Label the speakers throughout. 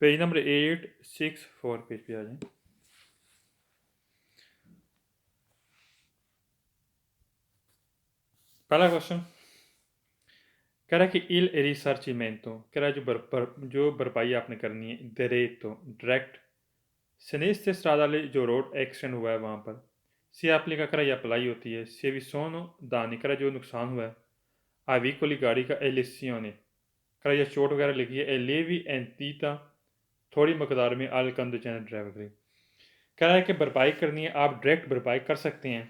Speaker 1: Page number 864 page पे आ जाए। पहला क्वेश्चन कह रहा है कि इल रिसर्चिमेंटो कह रहा है जो भरपाई आपने करनी है diretto डायरेक्ट sinistra stradale जो रोड एक्सीडेंट हुआ है वहाँ पर सी applica करा या अप्लाई होती है से vi sono danni करा जो नुकसान हुआ है a veicoli गाड़ी का e lesioni करा या चोट वगैरह लगी है e lievi entità थोड़ी मकदार में al conducente ड्राइवर की कह रहा है कि भरपाई करनी है आप डायरेक्ट भरपाई कर सकते हैं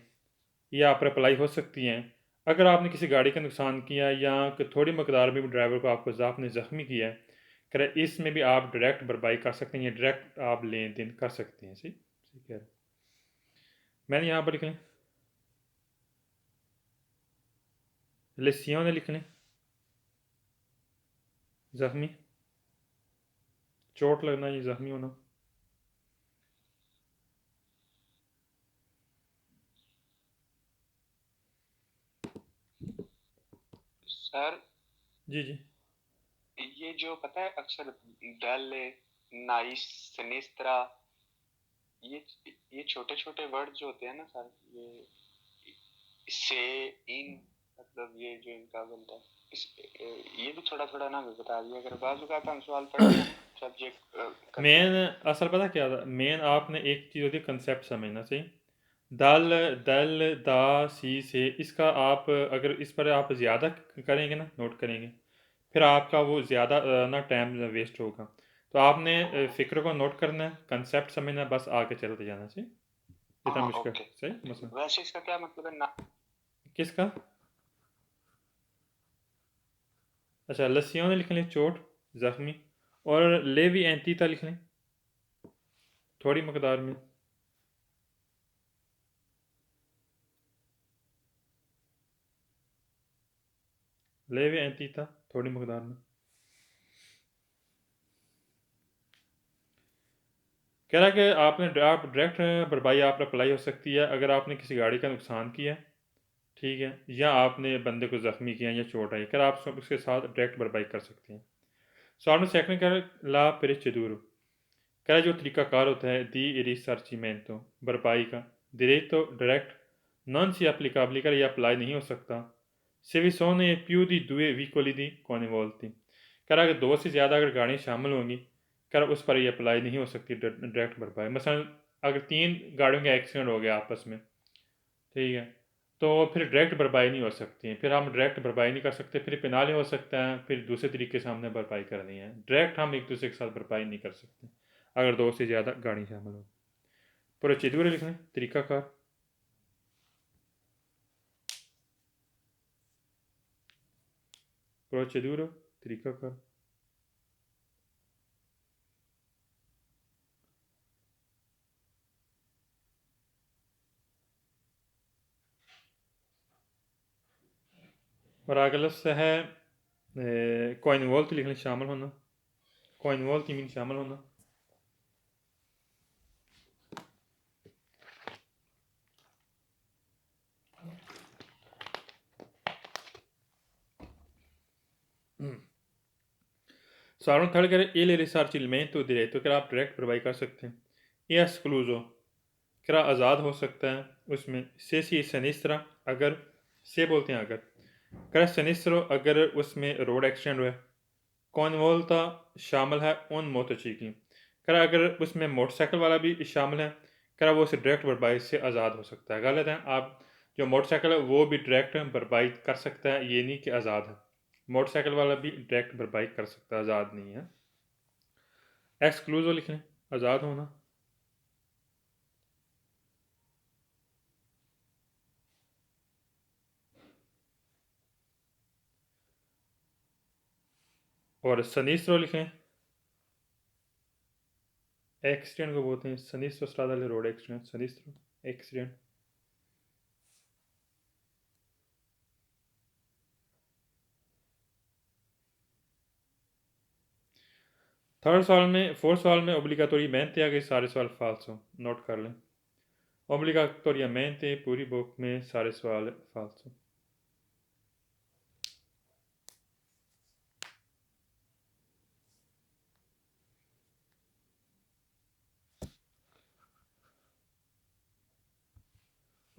Speaker 1: या आप अप्लाई हो सकती हैं अगर आपने किसी गाड़ी का नुकसान किया या थोड़ी मकदार में भी ड्राइवर को आपको आपने ज़ख्मी किया है कर इसमें भी आप डायरेक्ट भरपाई कर सकते हैं या डायरेक्ट आप लेन देन कर सकते हैं सही ठीक है मैंने यहाँ पर लिख लें लेसियों ने लिख लें ज़ख्मी चोट लगना या ज़ख्मी होना
Speaker 2: सर
Speaker 1: जी जी
Speaker 2: ये जो पता है अक्सर डल नाइस सिनिस्त्रा ये छोटे छोटे वर्ड जो होते हैं ना सर ये से इन मतलब ये जो इनका बनता है ये भी थोड़ा थोड़ा ना बता दिया अगर बाजू का हम सवाल पढ़ते हैं सब्जेक्ट
Speaker 1: मेन असल पता क्या था मेन आपने एक चीज़ होती है कंसेप्ट समझना सही दल दल दा सी से इसका आप अगर इस पर आप ज़्यादा करेंगे ना नोट करेंगे फिर आपका वो ज़्यादा ना टाइम वेस्ट होगा तो आपने फ़िक्र को नोट करना है कंसेप्ट समझना बस आगे चलते जाना चाहिए इतना मुश्किल
Speaker 2: ओके
Speaker 1: सही मसला
Speaker 2: वैसे इसका क्या मतलब है ना
Speaker 1: किसका अच्छा लस्सियों ने लिख लें चोट ज़ख्मी और लेवी एंटीता लिख लें थोड़ी मकदार में लेवी एंटीता थोड़ी मकदार में कह रहा है कि आप डायरेक्ट भरपाई आप अप्लाई हो सकती है अगर आपने किसी गाड़ी का नुकसान किया ठीक है या आपने बंदे को ज़ख्मी किया या चोट आई कर आप सब उसके साथ डायरेक्ट भरपाई कर सकते हैं सवाल में सेकंड कह ला पेरिचेदूरो कह जो तरीकाकार होता है दी रिसर्चिमेंटो भरपाई का diretto direct non si applicabile कर यह अप्लाई नहीं हो सकता se vi sono più di due veicoli di coinvolti कर अगर दो से ज़्यादा अगर गाड़ियाँ शामिल होंगी कर उस पर यह अप्लाई नहीं हो सकती डायरेक्ट भरपाई मसलन अगर 3 गाड़ियों का एक्सीडेंट हो गया आपस में ठीक है तो फिर डायरेक्ट भरपाई नहीं हो सकती फिर हम डायरेक्ट भरपाई नहीं कर सकते फिर पेनाल्टी हो सकता है फिर दूसरे तरीके से हमने भरपाई करनी है डायरेक्ट हम एक दूसरे के साथ भरपाई नहीं कर सकते अगर दो से ज़्यादा गाड़ी शामिल हो प्रोसीड्यूर लिख लें तरीकाकार प्रोसीड्यूर तरीकाकार और अगला से है कोइनवॉल्ट लिखने शामिल होना कोइनवॉल्ट की मीन शामिल होना सारों थर्ड करें ए ले रिसर्चिमेंटो diretto तो आप डायरेक्ट भरपाई कर सकते हैं ए एक्सक्लूजो क्या आज़ाद हो सकता है उसमें से सी सनिस्त्रा अगर से बोलते हैं अगर कर सनिस्त्रो अगर उसमें रोड एक्सीडेंट हुआ कौन बोलता शामिल है उन मोटरसाइकिल कर अगर उसमें मोटरसाइकिल वाला भी शामिल है कर वो उसे डायरेक्ट भरपाई से आज़ाद हो सकता है गलत है आप जो मोटरसाइकिल है वो भी डायरेक्ट भरपाई कर सकता है ये नहीं कि आज़ाद है मोटरसाइकिल वाला भी डायरेक्ट भरपाई कर सकता है आज़ाद नहीं है एक्सक्लूजो लिख लें आज़ाद होना और सनिस्त्रो लिखें एक्सीडेंट को बोलते हैं सनिस्त्रो स्ट्रादले रोड एक्सीडेंट सनिस्त्रो एक्सीडेंट थर्ड सवाल में फोर्थ सवाल में ओब्लिगाटोरियमेंटे आ गए सारे सवाल फाल्सो नोट कर लें ओब्लिगाटोरियमेंटे पूरी बुक में सारे सवाल फाल्सो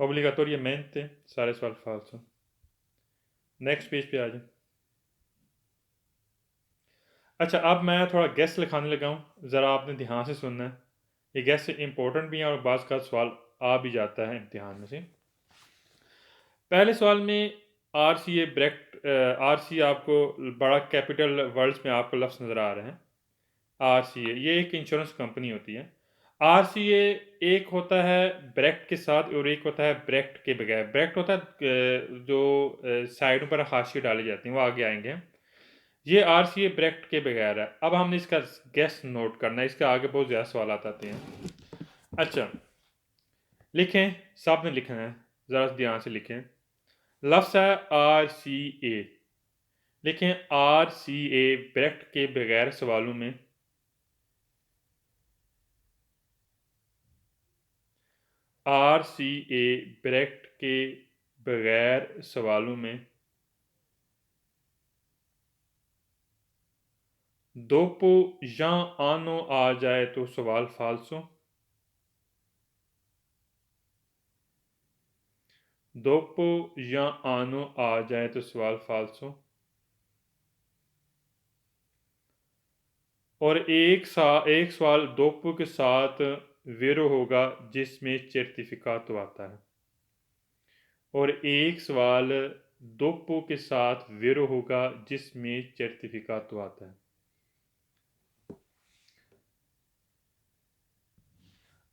Speaker 1: obligatoriamente, सारे सवाल फाल्स हो। नेक्स्ट पेज पे आ जाए। अच्छा, अब मैं थोड़ा गेस लिखाने लगा हूँ, ज़रा आपने ध्यान से सुनना है। ये गेस इंपॉर्टेंट भी है और बाज़ का सवाल आ भी जाता है इम्तिहान में से। पहले सवाल में are C A bracket, R C आपको बड़ा कैपिटल वर्ड्स में आपको लफ्ज़ नज़र आ रहे हैं। आर सी ए ये एक इंश्योरेंस कंपनी होती है। आर सी ए एक होता है ब्रैकेट के साथ और एक होता है ब्रैकेट के बगैर। ब्रैकेट होता है जो साइडों पर हाशिए डाली जाती हैं, वो आगे आएंगे। ये आर सी ए ब्रैकेट के बगैर है। अब हमने इसका गेस नोट करना है, इसके आगे बहुत ज़्यादा सवाल आते हैं। अच्छा, लिखें, सब ने लिखना है, ज़रा ध्यान से लिखें। लफ्ज़ है आर सी ए। लिखें आर सी ए ब्रैकेट के बगैर सवालों में आर सी ए ब्रैकेट के बगैर सवालों में दोपो या आनो आ जाए तो सवाल फाल्सो। दोपो या आनो आ जाए तो सवाल फाल्सो। और एक सवाल दोपो के साथ वेरो होगा जिसमें सर्टिफिकातो आता है। और एक सवाल दोपो के साथ वेरो होगा जिसमें सर्टिफिकातो आता है।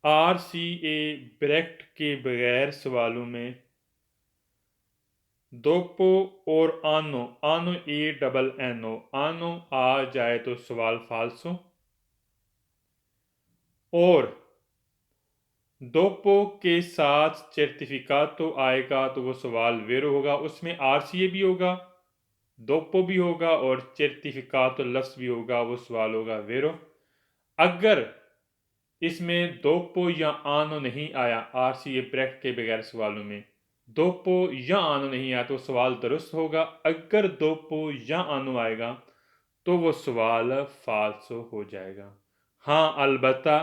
Speaker 1: आर सी ए ब्रैकेट के बगैर सवालों में दोपो और आनो, आनो ए डबल एनो, आनो आ जाए तो सवाल फाल्सो। और दोपो के साथ सर्टिफिकातो आएगा तो वो सवाल वेरो होगा, उसमें आर सी ए भी होगा, दोपो भी होगा और सर्टिफिकातो लफ्ज़ भी होगा, वो सवाल होगा वेरो। अगर इसमें दोपो या आनो नहीं आया आर सी ए ब्रैकेट के बगैर सवालों में, दोपो या आनो नहीं आया तो सवाल दुरुस्त होगा। अगर दोपो या आनो आएगा तो वो सवाल फाल्सो हो जाएगा। हाँ, अलबत्ता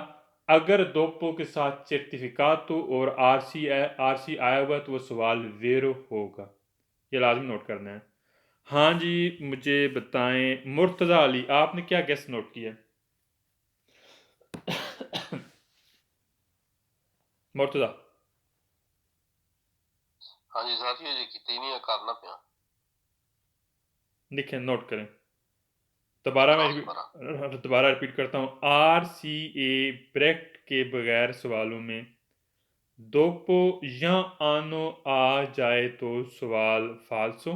Speaker 1: अगर दोपो के साथ सर्टिफिकातो और आर सी आया हुआ तो वो सवाल वेरो होगा। ये लाजमी नोट करना है। हाँ जी, मुझे बताएं मुर्तज़ा अली, आपने क्या गेस नोट किया? मुर्तज़ा
Speaker 3: हाँ जी साथियों जी, कितनी नहीं करना पिया।
Speaker 1: लिखें, नोट करें। दोबारा रिपीट करता हूँ। आर सी ए ब्रैकेट के बगैर सवालों में दोपो या आनो आ जाए तो सवाल फाल्सो।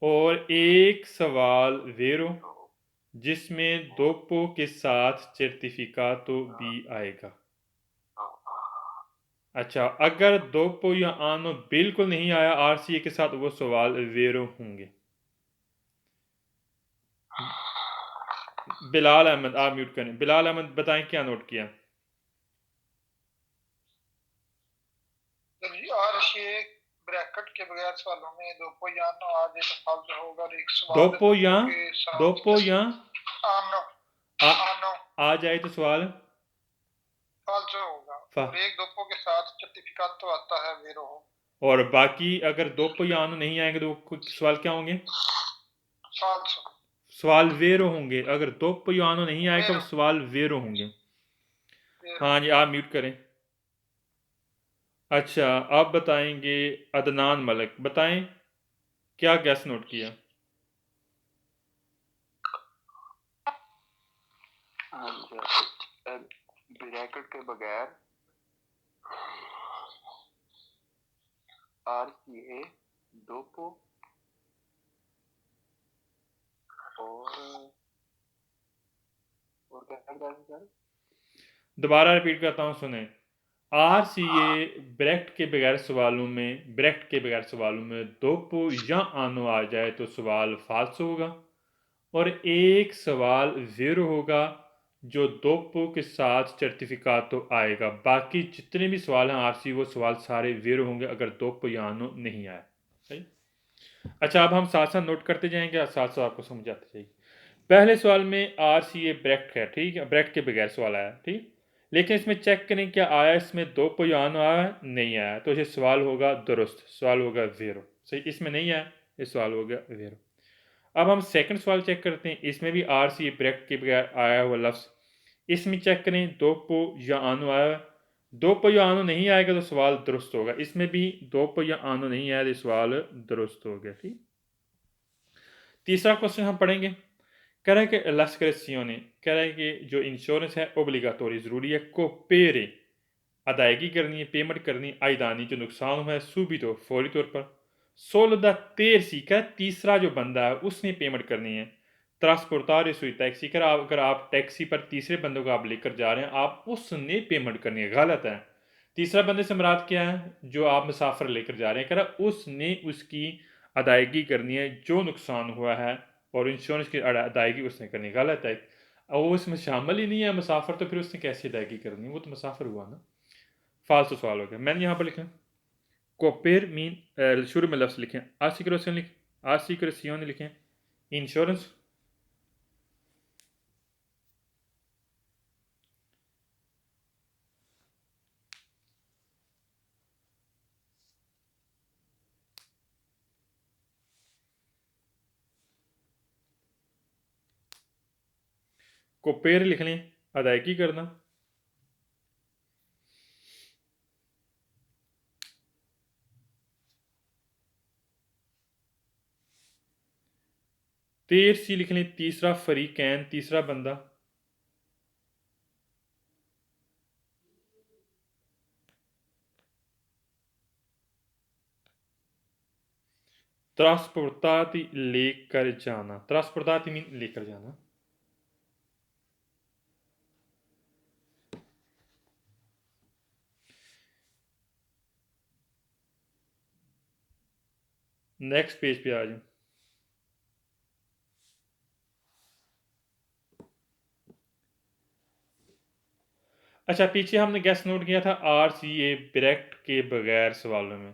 Speaker 1: और एक सवाल वेरो जिसमें दोपो के साथ सर्टिफिकातो भी आएगा। अच्छा, अगर दोपो या आनो बिल्कुल नहीं आया आर सी ए के साथ, वो सवाल वेरो होंगे। बिलाल अहमद, आप म्यूट करें। बिलाल अहमद बताएं क्या नोट किया?
Speaker 4: और ये ब्रैकेट के बगैर सवालों में दोपो या आनो आ जाए तो फाल्सो होगा और एक सवाल
Speaker 1: दोपो या
Speaker 4: आनो
Speaker 1: आ जाए तो सवाल
Speaker 4: फाल्सो होगा और एक दोपो के साथ सर्टिफिकात तो आता है वेरो हो।
Speaker 1: और बाकी अगर दोपो या आनो नहीं आएंगे तो सवाल क्या होंगे?
Speaker 4: फाल्सो,
Speaker 1: सवाल वेरो होंगे। अगर दोपो या आनो नहीं आएगा तो सवाल वेरो होंगे। हाँ जी, आप म्यूट करें। अच्छा, आप बताएंगे अदनान मलिक, बताएं क्या गैस नोट किया?
Speaker 2: ब्रैकेट के बगैर आर सी ए दोपो और क्या सर?
Speaker 1: दोबारा रिपीट करता हूँ, सुने। आर सी ए ब्रैकेट के बगैर सवालों में दोपो या आनो आ जाए तो सवाल फाल्सो होगा। और एक सवाल वेरो होगा जो दोपो के साथ सर्टिफिकातो आएगा। बाकी जितने भी सवाल हैं आर सी, वो सवाल सारे वेरो होंगे अगर दोपो या आनो नहीं आया। सही। अच्छा, अब हम साथ साथ नोट करते जाएंगे, साथ साथ आपको समझ आती जाएगी। पहले सवाल में आर सी ए ब्रैकेट है, ठीक है, ब्रैकेट के बगैर सवाल आया, ठीक। लेकिन इसमें चेक करें क्या आया इसमें दो पोयान आया है, नहीं आया, तो ये सवाल होगा दुरुस्त, सवाल होगा ज़ीरो। सही, इसमें नहीं आया, ये सवाल हो गया ज़ीरो। अब हम सेकंड सवाल चेक करते हैं। इसमें भी आर सी ब्रैकेट के बगैर आया हुआ लफ्ज़, इसमें चेक करें दो पो या आनो आया है, दो पो या आनो नहीं आएगा तो सवाल दुरुस्त होगा। इसमें भी दो पो या आनो नहीं आया तो सवाल दुरुस्त हो गया। ठीक, तीसरा क्वेश्चन हम पढ़ेंगे। कह रहा है कि las creaciones, कह रहा है कि जो इंश्योरेंस है ओब्लिगाटोरी ज़रूरी है, को पेरे अदायगी करनी है, पेमेंट करनी है, आयदानी जो नुकसान हुआ है सूबितो फौरी तौर पर, सोलदा तेरसी का तीसरा जो बंदा है उसने पेमेंट करनी है, ट्रांसपोर्टार सुई टैक्सी कर अगर आप टैक्सी पर तीसरे बंदों को आप लेकर जा रहे हैं, आप उसने पेमेंट करनी है, गलत है। तीसरा बंदे से मुराद क्या है, जो आप मुसाफिर लेकर जा रहे हैं, कह रहा उसने उसकी अदायगी करनी है जो नुकसान हुआ है, और इंश्योरेंस की अदायगी उसने करनी, गलत है। और वो इसमें शामिल ही नहीं है मुसाफिर, तो फिर उसने कैसे अदायगी करनी है, वो तो मुसाफिर हुआ ना, फालतू सवाल हो गया। मैंने यहाँ पर लिखा कोपेर मीन शुरू में लफ्ज़ लिखें, आसिक्रोसियन लिखें, आसिक्रोसियन लिखें, इंश्योरेंस, कोपेर लिख लें, अदायगी करना, तेरसी लिख लें, तीसरा फरीकैन, तीसरा बंदा, ट्रांसपोर्टाती लेकर जाना, ट्रांसपोर्टाती मीन लेकर जाना। नेक्स्ट पेज पे आ जाए। अच्छा, पीछे हमने गेस नोट किया था आर सी ए ब्रैकेट के बगैर सवालों में।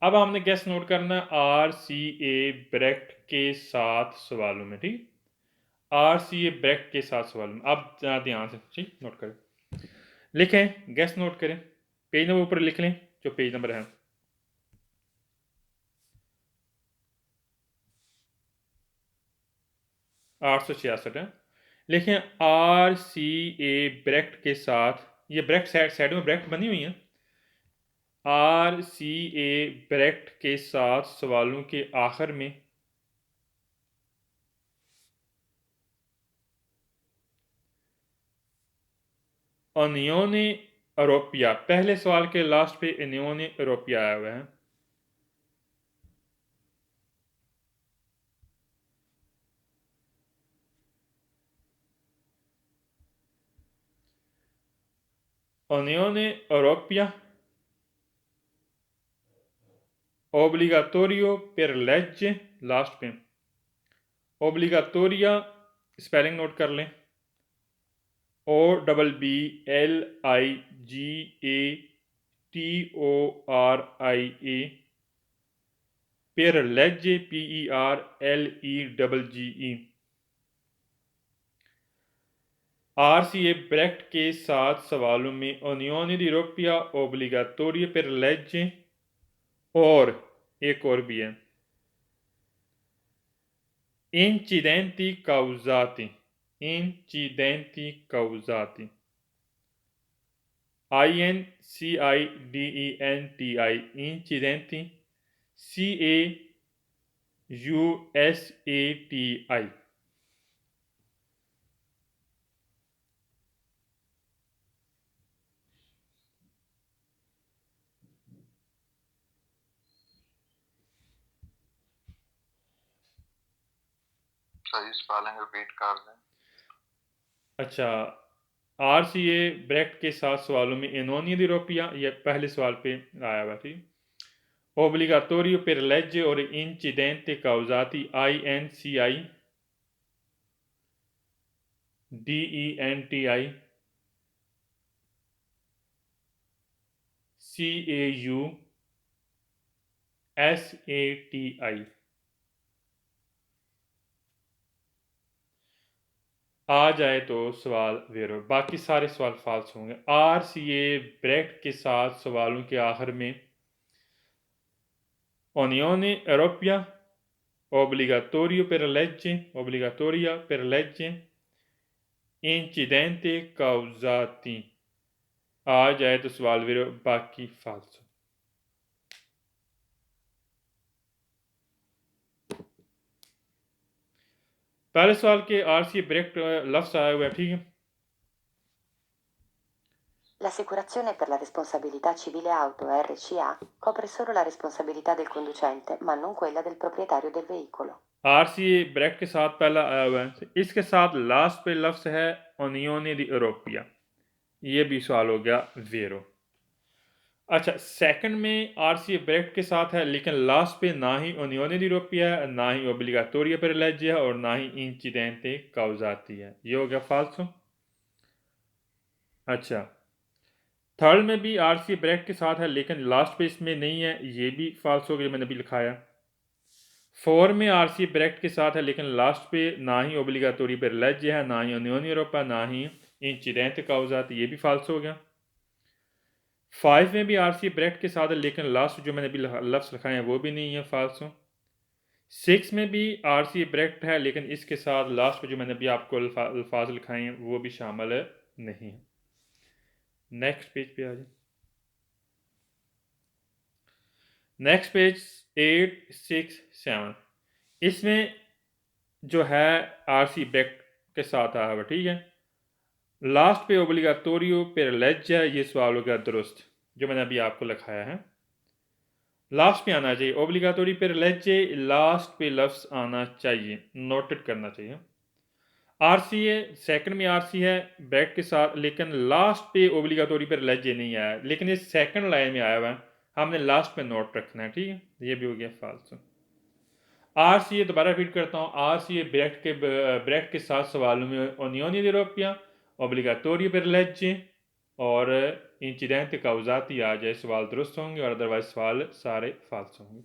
Speaker 1: अब हमने गेस नोट करना है आर सी ए ब्रैकेट के साथ सवालों में। ठीक, आर सी ए ब्रैकेट के साथ सवालों में। अब ध्यान से ठीक नोट करें, लिखें, गेस नोट करें, पेज नंबर ऊपर लिख लें जो पेज नंबर है 866 है। लिखें आर सी ए ब्रैकेट के साथ, ये ब्रैकेट साइड में ब्रैकेट बनी हुई है, आर सी ए ब्रैकेट के साथ सवालों के आखिर में अनियोने यूरोपिया, पहले सवाल के लास्ट पे अनियोने यूरोपिया आया हुआ है, अनियोने यूरोपिया ओब्लिगाटोरियो per legge, लास्ट पे ओब्लिगाटोरिया स्पेलिंग नोट कर लें, O double B L I G A T O R I A, per legge P E R L E double G E, R C A bracket के साथ सवालों में अनियोने यूरोपिया ओब्लिगाटोरियो per legge, और एक और भी है incidenti causati, incidenti causati, INCIDENTI, incidenti, CAUSATI।
Speaker 3: सही स्पेलिंग रिपीट कर दें।
Speaker 1: अच्छा, आर सी ए ब्रैकेट के साथ सवालों में एनोनिया दी रोपिया, ये पहले सवाल पे आया हुआ थी, ओब्लिगाटोरियो per legge और incidente causati, INCIDENTI, CAUSATI। आ जाए तो सवाल वेरो, बाकी सारे सवाल फाल्स होंगे। RCA ब्रैकेट के साथ सवालों के आखिर में Unione Europea, obbligatoria per legge, incidente causati आ जाए तो सवाल वेरो, बाकी फाल्स। पहले सवाल के RCA ब्रैकेट लफ्ज़ आया हुआ है, ठीक है।
Speaker 5: L'assicurazione per la responsabilità civile auto RCA copre solo la responsabilità del conducente, ma non quella del proprietario del veicolo.
Speaker 1: RCA bracket के साथ पहला आया हुआ है, इसके साथ लास्ट पे लफ्ज़ है Unione di Europea, ये भी सवाल हो गया वेरो। अच्छा, सेकंड में RCA ब्रैकेट के साथ है, लेकिन लास्ट पे ना ही Unione di Europea है, ना ही Obbligatoria per legge है और ना ही Incidente causati है, ये हो गया फाल्सो। अच्छा, थर्ड में भी RCA ब्रैकेट के साथ है, लेकिन लास्ट पे इसमें नहीं है, ये भी फाल्स हो गया, मैंने भी लिखाया। 4 में RCA ब्रैकेट के साथ है, लेकिन लास्ट पे ना ही Obbligatoria per legge है, ना ही Unione Europea, ना ही Incidente causati, ये भी फाल्स हो गया। 5 में भी RCA ब्रैकेट के साथ है, लेकिन लास्ट जो मैंने भी लफ्ज़ लिखाए हैं वो भी नहीं है, फाल्स हो। 6 में भी RCA ब्रैकेट है, लेकिन इसके साथ लास्ट पे जो मैंने भी आपको अल्फाज लिखाए हैं वो भी शामिल नहीं है। नेक्स्ट पेज पे आ जाए। नेक्स्ट पेज 8, 6, 7, इसमें जो है RCA ब्रैकेट के साथ आया हुआ, ठीक है। लास्ट पे Obbligatorio per legge है, ये सवाल हो गया दुरुस्त, जो मैंने अभी आपको लिखाया है। लास्ट पे आना चाहिए Obbligatorio per legge, लास्ट पे लफ्ज़ आना चाहिए, नोटेड करना चाहिए। RCA सेकंड में RC है ब्रैकेट के साथ, लेकिन लास्ट पे Obbligatorio per legge नहीं आया, लेकिन ये सेकंड लाइन में आया हुआ है, हमने लास्ट पे नोट रखना है, ठीक है। ये भी हो गया फाल्स। RCA दोबारा रिपीट करता हूँ, RCA ब्रैकेट के साथ सवालों में Unione di Europea, Obbligatorio per legge और Incidente causati आ जाए सवाल दुरुस्त होंगे, और अदरवाइज सवाल सारे फाल्स होंगे।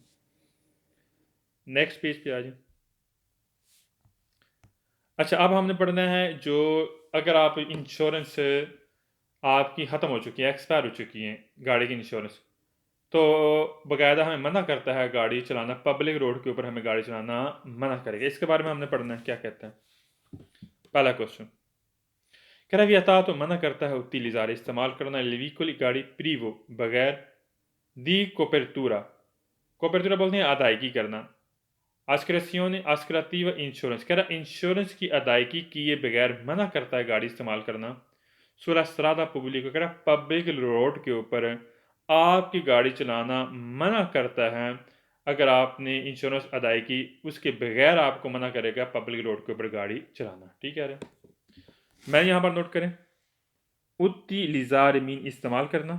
Speaker 1: नेक्स्ट पेज पे आ जाए। अच्छा, अब हमने पढ़ना है जो अगर आप इंश्योरेंस आपकी ख़त्म हो चुकी है, एक्सपायर हो चुकी है गाड़ी की इंश्योरेंस, तो बाकायदा हमें मना करता है गाड़ी चलाना, पब्लिक रोड के ऊपर हमें गाड़ी चलाना मना करेगा। इसके बारे में हमने पढ़ना है, क्या कहता है। पहला क्वेश्चन कह रहा है वियता तो मना करता है utilizzare इस्तेमाल करना il गाड़ी प्रीवो बगैर दी कोपेरतूरा, कोपेरतूरा बोलते हैं अदायगी करना। आस्क्रेसियोने आस्क्राtiva इंश्योरेंस, कह रहा इंश्योरेंस की अदायगी किए बगैर मना करता है गाड़ी इस्तेमाल करना। सुला स्त्रादा पब्लिको, कह रहा पब्लिक रोड के ऊपर आपकी गाड़ी चलाना मना करता है। अगर आपने इंश्योरेंस अदायगी उसके बगैर आपको मना करेगा पब्लिक रोड के ऊपर गाड़ी चलाना, ठीक है। मैं यहाँ पर नोट करें utilizzare मीन इस्तेमाल करना,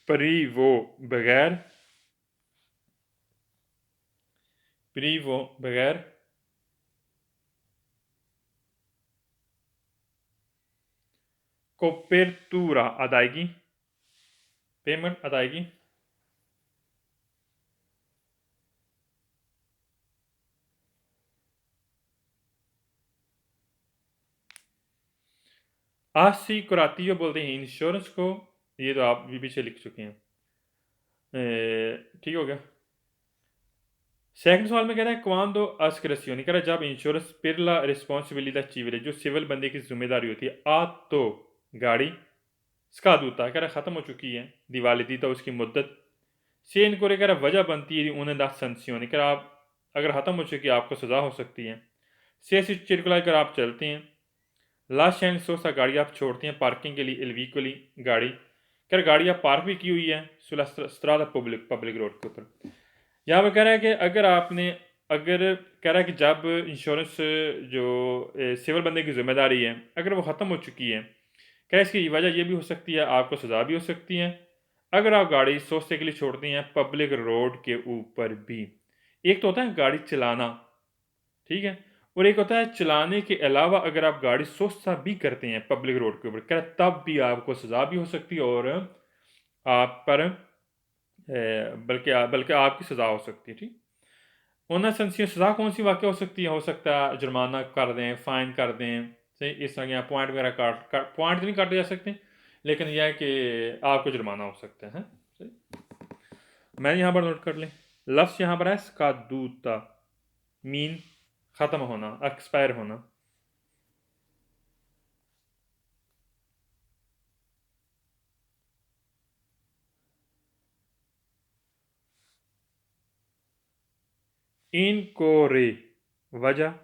Speaker 1: privo बगैर, privo बगैर, copertura अदायगी, पेमेंट अदायगी, assicurativo बोलते हैं इंश्योरेंस को, ये तो आप भी पीछे लिख चुके हैं, ठीक हो गया। सेकंड सवाल में कह रहा है क्वांडो अस्क्रेसियोनी, कह रहा है जब insurance per la responsabilità civile, जो सिविल बंदे की जिम्मेदारी होती है, आ तो गाड़ी स्कादूता, कह रहा ख़त्म हो चुकी है, दिवाली तो उसकी मुद्दत से इनको कह रहा वजह बनती है उन्हें दा संसियोनी, कह रहा आप अगर ख़त्म हो चुकी है आपको सज़ा हो सकती है। से चिरकुला कर आप चलते हैं, लास्ट एंड सोसा गाड़ी आप छोड़ते हैं पार्किंग के लिए इलवीकली गाड़ी, कह गाड़ी आप पार्क भी की हुई है स्त्रादा पब्लिक रोड के ऊपर। यहाँ पर कह रहा है कि अगर आपने कह रहा है कि जब इंश्योरेंस जो सिविल बंदे की जिम्मेदारी है अगर वो ख़त्म हो चुकी है, क्या इसकी वजह ये भी हो सकती है आपको सज़ा भी हो सकती है अगर आप गाड़ी सोचते के लिए छोड़ते हैं पब्लिक रोड के ऊपर भी। एक तो होता है गाड़ी चलाना, ठीक है, और एक होता है चलाने के अलावा अगर आप गाड़ी सुस्त भी करते हैं पब्लिक रोड के ऊपर, क्या तब भी आपको सज़ा भी हो सकती है और आप पर बल्कि आपकी सज़ा हो सकती है। ठीक, उन्हें संसी सज़ा कौन सी वाक़ हो सकती है? हो सकता है जुर्माना कर दें, फ़ाइन कर दें, सही, इस तरह के पॉइंट वगैरह पॉइंट तो नहीं काटे जा सकते, लेकिन यह है कि आपको जुर्माना हो सकता है। सही, मैंने यहाँ पर नोट कर लें, लफ्ज़ यहाँ पर है स्कादूता, मीन ख़त्म होना, एक्सपायर होना। इनकोरे, वजह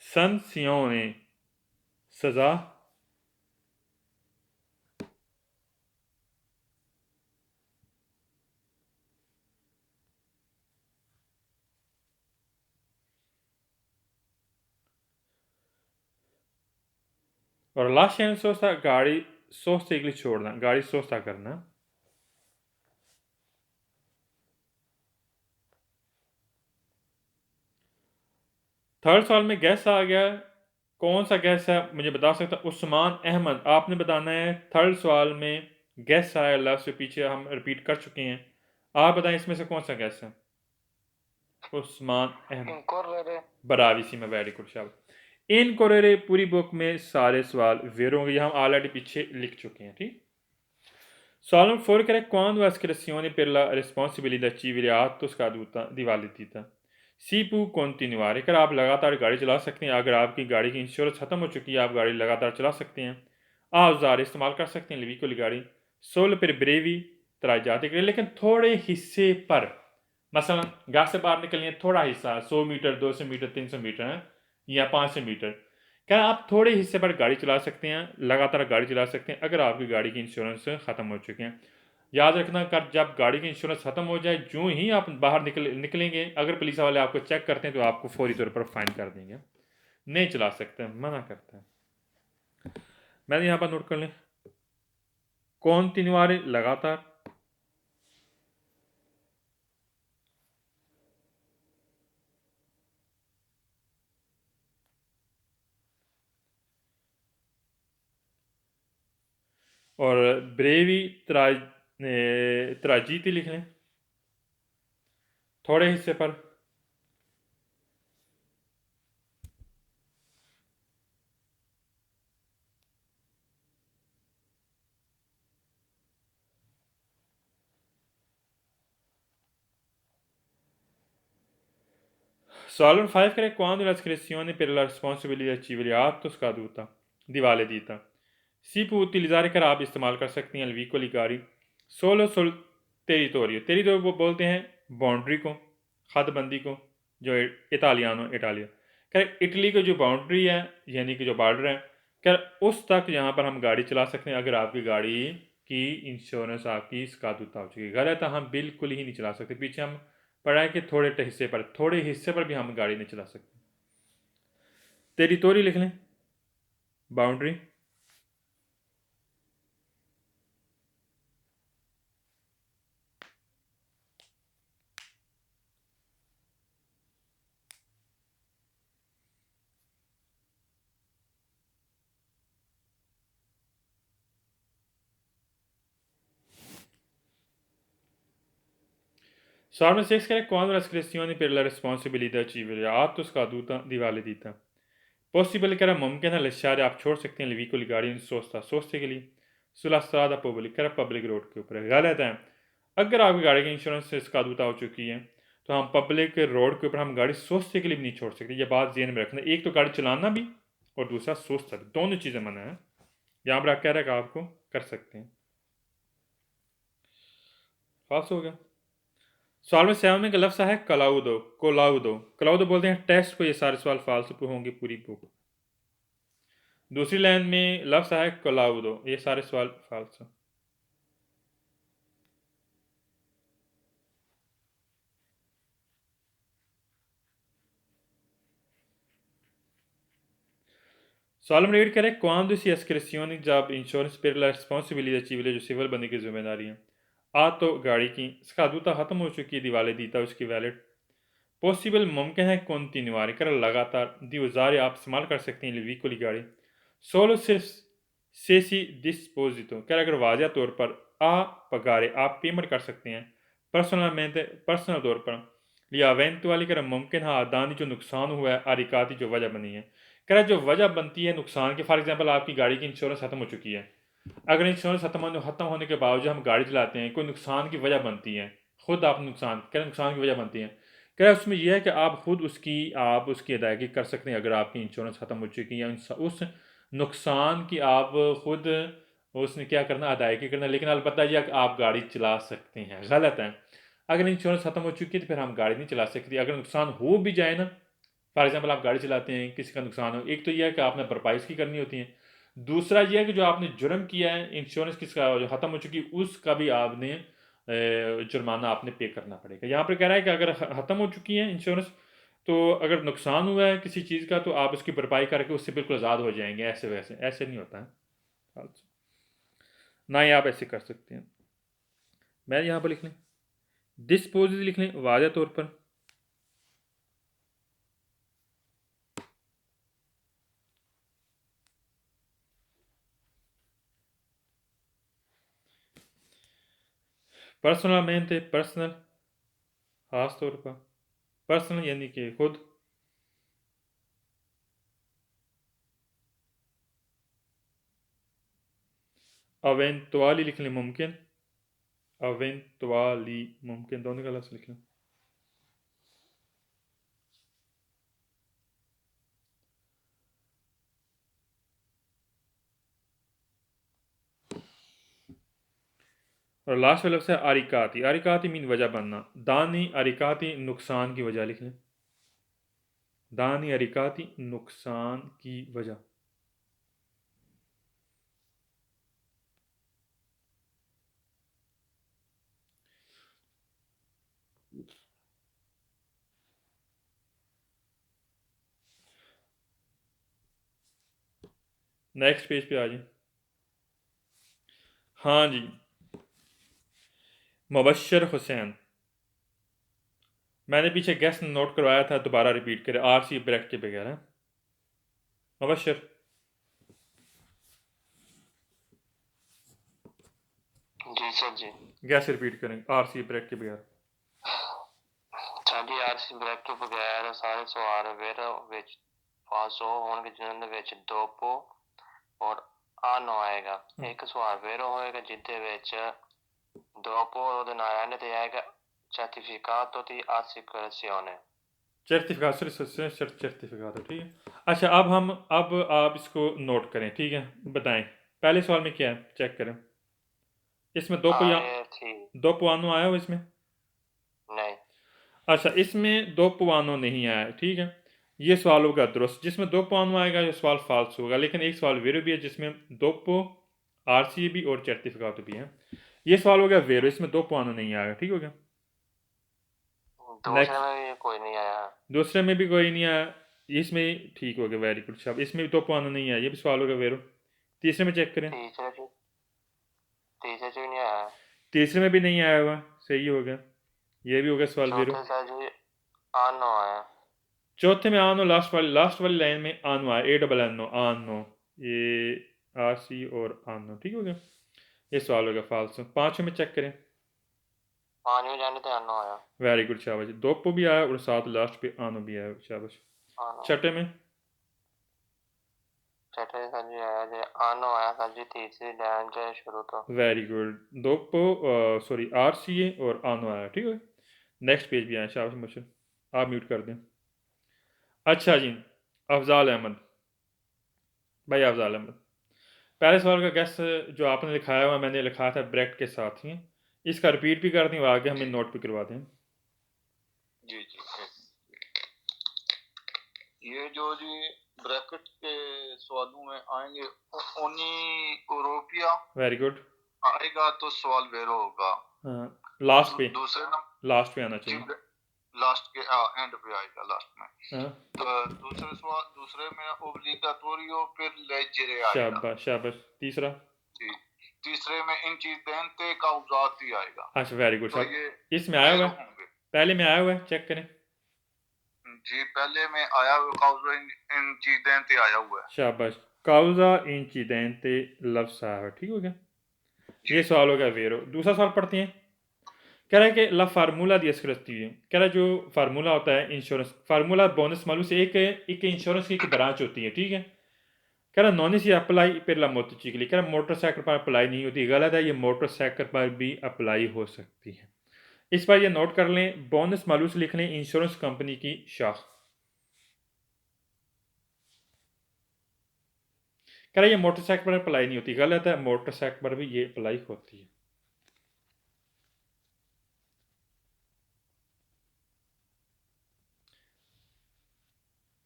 Speaker 1: sanzione, सज़ा, और लास्ट टाइम सोचता गाड़ी सोचते के लिए छोड़ना, गाड़ी सोचता करना। थर्ड सवाल में गैस आ गया, कौन सा गैस है मुझे बता सकता? उस्मान अहमद, आपने बताना है। थर्ड सवाल में गैस आया, लफ्ज़ से पीछे हम रिपीट कर चुके हैं, आप बताएं इसमें से कौन सा गैस है? उस्मान अहमद,
Speaker 4: incorrere,
Speaker 1: बरावी में, वेरी गुड शाबाश। इनकोरेरे पूरी बुक में सारे सवाल वेर होंगे, ये हम ऑलरेडी पीछे लिख चुके हैं। ठीक, Sono fuori che quando espressioni per la responsabilità civile atto scaduta di validità सी पू continuare, अगर आप लगातार गाड़ी चला सकते हैं, अगर आपकी गाड़ी की इंश्योरेंस खत्म हो चुकी है, आप गाड़ी लगातार चला सकते हैं, औजार इस्तेमाल कर सकते हैं लिविकोली गाड़ी सोल पर ब्रेवी तराई जाती है, लेकिन थोड़े हिस्से पर, मसलन घर से बाहर निकलने थोड़ा हिस्सा 100 मीटर, 200 मीटर, 300 मीटर है या 500 मीटर, क्या आप थोड़े हिस्से पर गाड़ी चला सकते हैं, लगातार गाड़ी चला सकते हैं अगर आपकी गाड़ी की इंश्योरेंस ख़त्म हो चुके हैं। याद रखना, कर जब गाड़ी की इंश्योरेंस ख़त्म हो जाए, जो ही आप बाहर निकलेंगे, अगर पुलिस वाले आपको चेक करते हैं तो आपको फौरी तौर पर फाइन कर देंगे, नहीं चला सकते, मना करते हैं। मैंने यहाँ पर नोट कर लें, continuare लगातार, और ब्रेवी त्राजीती लिख लें, थोड़े हिस्से पर। Solo 5 che quando la iscrizione per la responsabilità civile atto scaduta di validità si può utilizzare, कर आप इस्तेमाल कर सकते हैं अलवी को लिगारी सोलो सोल टेरिटोरियो, टेरिटोरियो वो बोलते हैं बाउंड्री को, हदबंदी को, जो इटालियानो इटालिया, कर इटली की जो बाउंड्री है यानी कि जो बॉर्डर है, कर उस तक यहाँ पर हम गाड़ी चला सकते हैं अगर आपकी गाड़ी की इंश्योरेंस आपकी स्कादुता हो चुकी है। गलत है, हम बिल्कुल ही नहीं चला सकते। पीछे हम पढ़ा है कि थोड़े हिस्से पर भी हम गाड़ी नहीं चला सकते। टेरिटोरी लिख लें, boundary, Salmo 6 che quando la iscrizione per la responsabilità civile atto scaduta di validità possible करा मुमकिन है लशारे आप छोड़ सकते हैं व्हीकल गाड़ी सोचते के लिए सुलास्तादा पब्लिक करा पब्लिक रोड के ऊपर। गलत है, अगर आपकी गाड़ी की इंश्योरेंस इसकादुता हो चुकी है तो हम पब्लिक रोड के ऊपर हम गाड़ी सोचते के लिए भी नहीं छोड़ सकते। ये बात ध्यान में रखना, एक तो गाड़ी चलाना भी और दूसरा सोचता भी, दोनों चीज़ें मना है। यहाँ पर कह रहा है कि आपको कर सकते हैं। खास हो गया। सवाल में 7 में का लफ्ज़ है कलाउदो, कोलाउदो, कलाउदो बोलते हैं टेस्ट को, ये सारे सवाल फालतू होंगे पूरी बुक। दूसरी लाइन में लफ्ज़ है कोलाउदो, ये सारे सवाल फालतू। Solomon Reed करे quando si ascrizioni job insurance per la responsabilità civile जो सिविल बनने की जिम्मेदारी है आ तो गाड़ी की स्कादूता ख़त्म हो चुकी है दिवाली दीता उसकी वैलिड पॉसिबल मुमकिन है continuare कर लगातार दी उजारे आप इस्तेमाल कर सकते हैं veicoli गाड़ी solo se si disposito कर अगर वाज़ह तौर पर आ पगारे आप पेमेंट कर सकते हैं पर्सनल तौर पर या eventuali कर मुमकिन है आदानी जो नुकसान हुआ है आरिकाती जो वजह बनी है कह जो वजह बनती है नुकसान की फॉर एग्जांपल आपकी गाड़ी की इंश्योरेंस खत्म हो चुकी है अगर इंश्योरेंस खत्म होने के बावजूद हम गाड़ी चलाते हैं कोई नुकसान की वजह बनती है खुद आप नुकसान की वजह बनती है क्या उसमें यह है कि आप खुद उसकी अदायगी कर सकते हैं अगर आपकी इंश्योरेंस ख़त्म हो चुकी है उस नुकसान की आप खुद उसने क्या करना अदायगी करना लेकिन अलबत्ता यह कि आप गाड़ी चला सकते हैं गलत है अगर इंश्योरेंस ख़त्म हो चुकी है तो फिर हम गाड़ी नहीं चला सकते अगर नुकसान हो भी जाए ना फॉर एग्जांपल आप गाड़ी चलाते हैं किसी का नुकसान हो एक तो यह है कि आपने भरपाई इसकी करनी होती है दूसरा यह है कि जो आपने जुर्म किया है इंश्योरेंस किसका जो ख़त्म हो चुकी है उसका भी आपने जुर्माना आपने पे करना पड़ेगा यहाँ पर कह रहा है कि अगर ख़त्म हो चुकी है इंश्योरेंस तो अगर नुकसान हुआ है किसी चीज़ का तो आप उसकी भरपाई करके उससे बिल्कुल आज़ाद हो जाएंगे ऐसे वैसे ऐसे नहीं होता है ना ही आप ऐसे कर सकते हैं मैं यहाँ पर लिख लें डिस्पोज लिख लें वाज़ह तौर पर पर्सनल ख़ास तौर पर पर्सनल यानी कि खुद अवेंतुआली लिख लें मुमकिन अवेंतुआली मुमकिन दोनों का लफ्ज़ लिख लें और लास्ट वाला लफ्ज़ है अरिकाती मीन वजह बनना दानी अरिकाती नुकसान की वजह लिख लें दानी अरिकाती नुकसान की वजह नेक्स्ट पेज पे आ जाए हाँ जी मुबशर हुसैन मैंने पीछे गेस्ट नोट करवाया था दोबारा रिपीट करें आरसी ब्रैकेट के बगैर है मुबशर
Speaker 2: जी सर जी
Speaker 1: कैसे रिपीट करें आरसी ब्रैकेट के बगैर
Speaker 2: ਸਾਡੀ ਆਰਸੀ ਬ੍ਰੈਕ ਤੋਂ ਬਗੈਰ ਸਾਰੇ ਸਵਾਰ ਵੇਰ ਵਿੱਚ ਪਾਸ ਹੋਣਗੇ ਜਿਨ੍ਹਾਂ ਦੇ ਵਿੱਚ ਦੋਪੋ ਔਰ ਆਨੋ ਆਏਗਾ ਇੱਕ ਸਵਾਰ ਵੇਰ ਹੋਏਗਾ ਜਿੱਦੇ ਵਿੱਚ ਦੋਪੋ ਉਹਦੇ ਨਾਲ ਐਂਡ ਤੇ ਆਏਗਾ certificato di assicurazione
Speaker 1: सर्टिफिकाट ठीक है अच्छा अब आप इसको नोट करें ठीक है बताएं पहले सवाल में क्या है चेक करें इसमें दो पुआनो आया हो इसमें
Speaker 2: नहीं
Speaker 1: अच्छा इसमें दो पुआनो नहीं आया ठीक है ये सवाल होगा दुरुस्त जिसमें दो पुआनो आएगा ये सवाल फाल्स होगा लेकिन एक सवाल वेरो भी है जिसमें दो पो आरसी भी और सर्टिफिकाट भी है ये सवाल हो गया वेरो इसमें दो पुआनो नहीं आएगा ठीक हो गया दूसरे में भी कोई नहीं आया इसमें ठीक हो गया वेरी गुड शाबाश इसमें भी दो पुआनो नहीं आया ये भी सवाल होगा वेरो तीसरे में चेक करें तीसरे में भी नहीं आया हुआ सही हो गया ये भी हो गया सवाल वेरो चौथे में आनो लास्ट वाली लाइन में आनो आया ANNO आनो ये आरसी और आनो ठीक हो गया ये सवाल हो गया फाल्स पांचवें में चेक करें वेरी गुड शाबाश दोपो भी आया और साथ लास्ट पे आनो भी आया शाबाश छठे में वेरी गुड दोपो सॉरी आरसीए और आनो आया ठीक है नेक्स्ट पेज भी आया शाबाश मुझे आप म्यूट कर दें अच्छा जी अफजाल अहमद भाई अफजाल अहमद पहले सवाल का गैस जो आपने लिखाया हुआ मैंने लिखा था ब्रैकेट के साथ ही इसका रिपीट भी कर दें और आगे हमें नोट भी करवा दें
Speaker 3: जी जी ये जो जी ब्रैकेट के सवालों में आएंगे ओनी यूरोपिया
Speaker 1: वेरी गुड
Speaker 3: आएगा तो सवाल वेरो होगा
Speaker 1: लास्ट पे
Speaker 3: दूसरे
Speaker 1: लास्ट पे आना चाहिए
Speaker 3: लास्ट के एंड पे आएगा लास्ट में।
Speaker 1: हाँ
Speaker 3: तो दूसरे में ओब्लिगाटोरियो per leggere आएगा।
Speaker 1: शाबाश शाबाश। तीसरा?
Speaker 3: जी, तीसरे में इंचिडेंटे काउजाती आएगा।
Speaker 1: अच्छा वेरी गुड।
Speaker 3: तो
Speaker 1: सब
Speaker 3: ये
Speaker 1: इसमें आया हुआ
Speaker 3: वेरो
Speaker 1: है,
Speaker 3: होंगे।
Speaker 1: पहले में आया हुआ है, चेक करें।
Speaker 3: जी, पहले में आया हुआ काउजा इंचिडेंटे आया हुआ है।
Speaker 1: शाबाश, काउजा इंचिडेंटे लफ्ज़ आया हुआ है, ठीक हो गया। ये सवाल हो गया वेरो। दूसरा सवाल पढ़ते हैं। कह रहा है कि ला फार्मूला दी escrestivo, कह रहा है जो फार्मूला होता है इंश्योरेंस, फार्मूला बोनस मालूम से एक इंश्योरेंस की एक ब्रांच होती है, ठीक है। कह रहा नॉन सी अप्लाई पर ला मोटरसाइकिल, कह रहा मोटरसाइकिल पर अप्लाई नहीं होती, गलत है, ये मोटरसाइकिल पर भी अप्लाई हो सकती है। इस बार ये नोट कर लें, बोनस मालूम लिख लें इंश्योरेंस कंपनी की शाख। कह रहा ये मोटरसाइकिल पर अप्लाई नहीं होती, गलत है, मोटरसाइकिल पर भी ये अप्लाई होती है।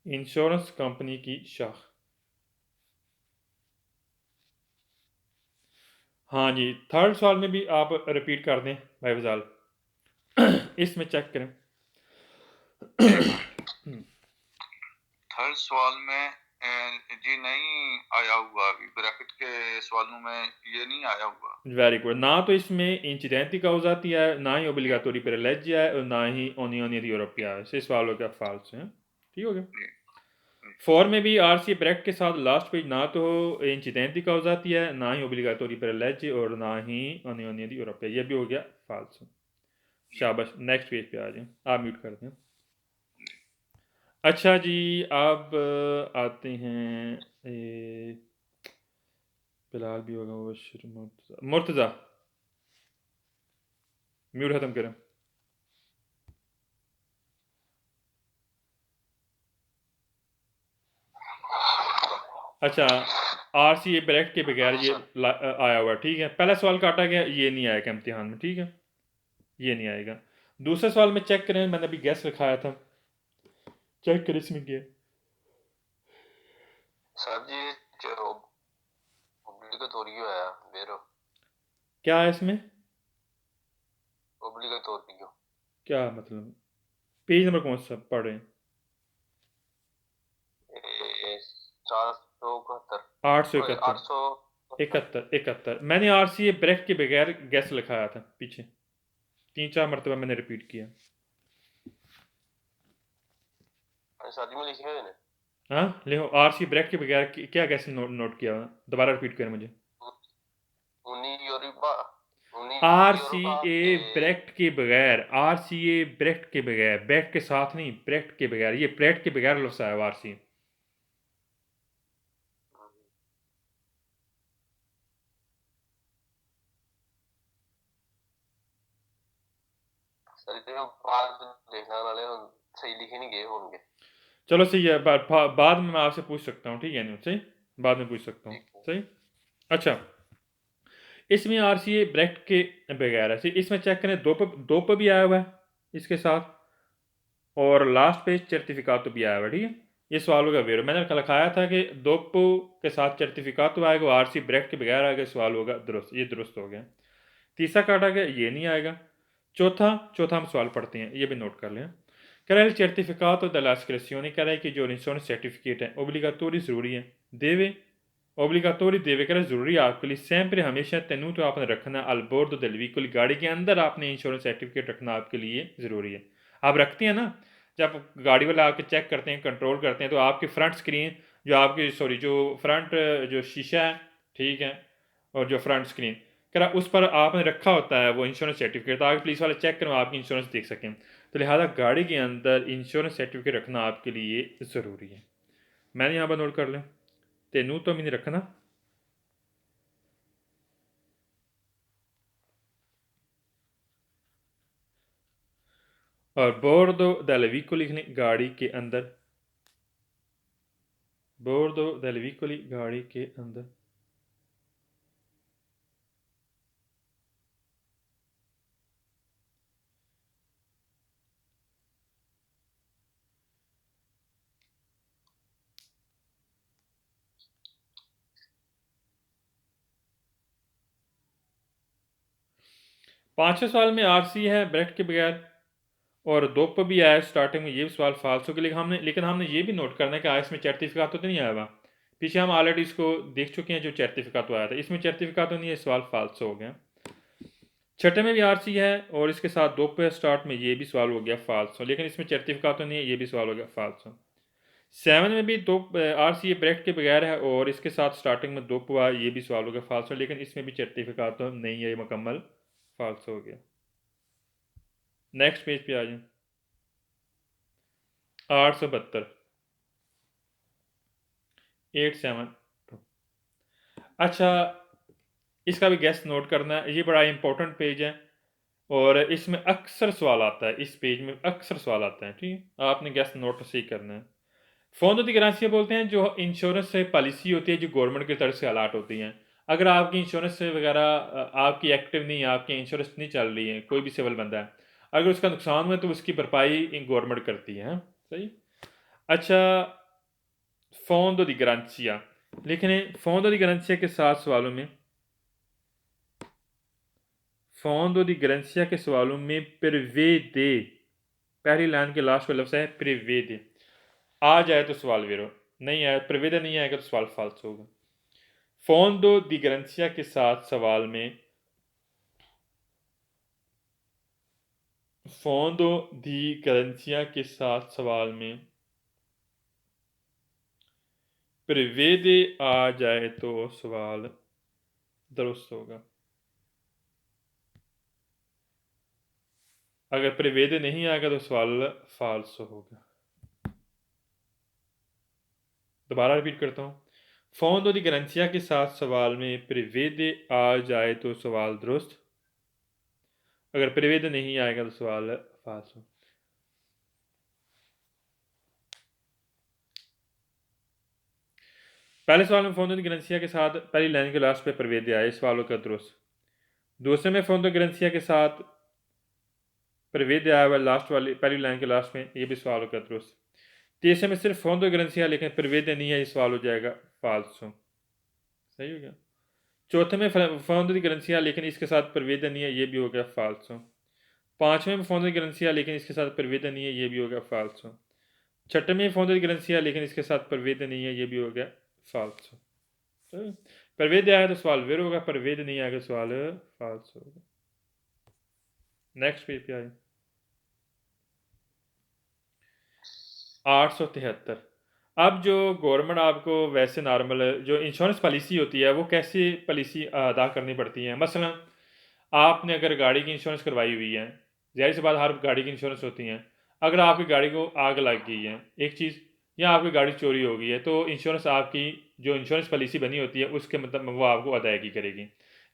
Speaker 1: इंश्योरेंस कंपनी की शाख। हाँ जी, थर्ड सवाल में भी आप रिपीट कर दें भाई फजाल। इसमें चेक करें।
Speaker 3: थर्ड सवाल में जी नहीं आया हुआ, अभी ब्रैकेट के सवालों में ये नहीं आया हुआ।
Speaker 1: Very good. ना तो इसमें इंसिडेंटी काउजाती है, ना ही ओब्लिगाटोरी प्रिविलेजिया है, और ना ही ओनियोनी दी यूरोपिया है। इस सवाल हो गया फाल्स है, ठीक हो गया। फोर में भी आरसी ब्रैकेट के साथ लास्ट पेज ना तो इंसिडेंटी काउजाती है, ना ही ओब्लिगाटोरी प्रिविलेजी, और ना ही ओनियोनी दी यूरोपिया, ये भी हो गया फाल्स। शाबाश, नेक्स्ट पेज पे आ जाए, आप म्यूट कर दें। अच्छा जी, अब आते हैं बिलाल भी होगा, वो मुर्तज़ा म्यूट ख़त्म करें। अच्छा, आरसी ब्रैकेट के बगैर ये आया हुआ, ठीक है। पहला सवाल काटा गया, ये नहीं आएगा इम्तिहान में, ठीक है, ये नहीं आएगा। दूसरे सवाल में चेक करें, मैंने अभी गैस लिखाया था, चेक करें इसमें क्या
Speaker 3: सर जी जो ओब्लिगाटोरियो है वेरो,
Speaker 1: क्या है इसमें,
Speaker 3: ओब्लिगाटोरियो
Speaker 1: क्या मतलब, पेज नंबर कौन सा पढ़ रहे हैं?
Speaker 3: 471
Speaker 1: 871 मैंने आरसी ब्रैकेट के बगैर गैस लिखाया था पीछे, 3-4 मरतबा मैंने रिपीट किया।
Speaker 3: शादी में लिखे हुए ने।
Speaker 1: हाँ लिखो, आरसी ब्रैकेट के बगैर क्या गैस नोट किया हुआ? दोबारा रिपीट करें मुझे। आरसीए ब्रैकेट के बगैर, आरसीए ब्रैकेट के बगैर, ब्रैकेट के साथ नहीं, ब्रैकेट के बगैर, ये ब्रैकेट के बगैर लफ्ज़ आया हुआ आरसी।
Speaker 3: देखने वाले सही लिखे नहीं गए होंगे।
Speaker 1: चलो सही है, बाद में मैं आपसे पूछ सकता हूँ, ठीक है नहीं सही, बाद में पूछ सकता हूँ, सही। अच्छा, इसमें आरसीए ब्रैकेट के बगैर है, इसमें चेक करें, दो पे भी आया हुआ है इसके साथ, और लास्ट पे सर्टिफिकात भी आया हुआ है, ठीक है। ये सवाल होगा वेरो, मैंने लिखाया था कि दो के साथ सर्टिफिकात आएगा, आरसी ब्रैकेट के बगैर आएगा, सवाल होगा दुरुस्त, ये दुरुस्त हो गया। तीसरा काटा गया, ये नहीं आएगा। चौथा हम सवाल पढ़ते हैं, ये भी नोट कर लें। कह रहा है सर्टिफिकात दella iscrizione, कह रहा है कि जो इंश्योरेंस सर्टिफिकेट है ओब्लिगाटोरी ज़रूरी है, देवे ओब्लिगाटोरी देवे, कह रहा है ज़रूरी है आपके लिए, sempre हमेशा tenuto आपने रखना अल बोर्डो del veicolo, गाड़ी के अंदर आपने इंश्योरेंस सर्टिफिकेट रखना आपके लिए ज़रूरी है। आप रखते हैं ना, जब गाड़ी वाला आके चेक करते हैं, कंट्रोल करते हैं, तो आपकी फ्रंट स्क्रीन जो आपकी जो फ्रंट जो शीशा है, ठीक है, और जो फ्रंट स्क्रीन कह रहा उस पर आपने रखा होता है वो इंश्योरेंस सर्टिफिकेट, ताकि पुलिस वाले चेक करें आपकी इंश्योरेंस देख सकें। तो लिहाजा गाड़ी के अंदर इंश्योरेंस सर्टिफिकेट रखना आपके लिए ज़रूरी है। मैंने यहाँ पर नोट कर लें, तेनू तो मैंने रखना, और बोर्डो del vicolo लिख लें, गाड़ी के अंदर, बोर्डो del vicolo गाड़ी के अंदर। पांचवें साल में आरसी है ब्रैकेट के बगैर, और दो पर भी आया स्टार्टिंग में, ये भी सवाल फाल्स हो गया। लेकिन हमने ये भी नोट करना है कि इसमें सर्टिफिकेट तो नहीं आया हुआ। पीछे हम ऑलरेडी इसको देख चुके हैं जो सर्टिफिकेट तो आया था, इसमें सर्टिफिकेट तो नहीं है, सवाल फाल्स हो गया। छठे में भी आरसी है और इसके साथ दो पे स्टार्ट में ये भी सवाल हो गया फाल्स हो, लेकिन इसमें सर्टिफिकेट तो नहीं है, ये भी सवाल हो गया फाल्स हो। 7 में भी दो आरसी ब्रैकेट के बगैर है और इसके साथ स्टार्टिंग में दो पुआ, ये भी सवाल हो गया फाल्स हो, लेकिन इसमें भी सर्टिफिकेट तो नहीं है, ये मुकम्मल फाल्स हो गया। नेक्स्ट पेज पे आ जाए। 872 872। अच्छा, इसका भी गेस नोट करना है, ये बड़ा इंपॉर्टेंट पेज है और इसमें अक्सर सवाल आता है, इस पेज में अक्सर सवाल आता है, ठीक है। आपने गेस नोट सही करना है। फोन दी गारंटियाँ बोलते हैं जो इंश्योरेंस से पॉलिसी होती है जो गवर्नमेंट की तरफ से अलाट होती हैं। अगर आपकी इंश्योरेंस वगैरह आपकी एक्टिव नहीं है, आपकी इंश्योरेंस नहीं चल रही है, कोई भी सिविल बंदा है, अगर उसका नुकसान हुआ तो उसकी भरपाई गवर्नमेंट करती है, सही। अच्छा, फोन दी गारंटियाँ लिखने, फोन दी गारंटियाँ के साथ सवालों में, फोन दी गारंटियाँ के सवालों में प्रिवेदे, पहली लाइन के लास्ट पे लफ्ज़ है प्रिवेदे, आ जाए तो सवाल वेरो, नहीं आया, प्रिवेदे नहीं आएगा तो सवाल फाल्स होगा। फोंदो दी गारंटियाँ के साथ सवाल में, फोंदो दी गारंटियाँ के साथ सवाल में प्रिवेदे आ जाए तो सवाल दुरुस्त होगा। अगर प्रिवेदे नहीं आएगा तो सवाल फाल्स होगा। दोबारा रिपीट करता हूँ, फोंदो दी गारंटियाँ के साथ सवाल में प्रिवेदे आ जाए तो सवाल दुरुस्त, अगर प्रिवेदे नहीं आएगा तो सवाल फाल्स हो। पहले सवाल में फोंदो दी गारंटियाँ के साथ पहली लाइन के लास्ट पे प्रिवेदे आए, सवालों का दुरुस्त। दूसरे में फोंदो दी गारंटियाँ के साथ प्रिवेदे आया हुआ लास्ट वाली पहली लाइन के लास्ट में, ये भी सवालों का दुरुस्त। तीसरे में सिर्फ फोंदो दी गारंटियाँ लेकिन प्रिवेदे नहीं है, ये सवाल हो जाएगा फाल्स हो, सही हो गया। चौथे में फोंदो दी गारंटियाँ लेकिन इसके साथ प्रिवेदे नहीं है, ये भी हो गया फाल्स हो। पाँचवें में फोंदो दी गारंटियाँ लेकिन इसके साथ प्रिवेदे नहीं है, ये भी हो गया फाल्स हो। छठे में फोंदो दी गारंटियाँ लेकिन इसके साथ प्रिवेदे नहीं है, ये भी हो गया फाल्स हो। प्रिवेदे आया तो सवाल वेर होगा, प्रिवेदे नहीं आएगा सवाल फाल्स होगा। नेक्स्ट पेज पे आए। 873। अब जो गवर्नमेंट आपको वैसे नॉर्मल जो इंश्योरेंस पॉलिसी होती है वो कैसे पॉलिसी अदा करनी पड़ती है। मसलन आपने अगर गाड़ी की इंश्योरेंस करवाई हुई है, ज़ाहिर सी बात हर गाड़ी की इंश्योरेंस होती हैं, अगर आपकी गाड़ी को आग लग गई है एक चीज़, या आपकी गाड़ी चोरी हो गई है, तो इंश्योरेंस आपकी जो इंश्योरेंस पॉलिसी बनी होती है उसके मतलब वो आपको अदायगी करेगी।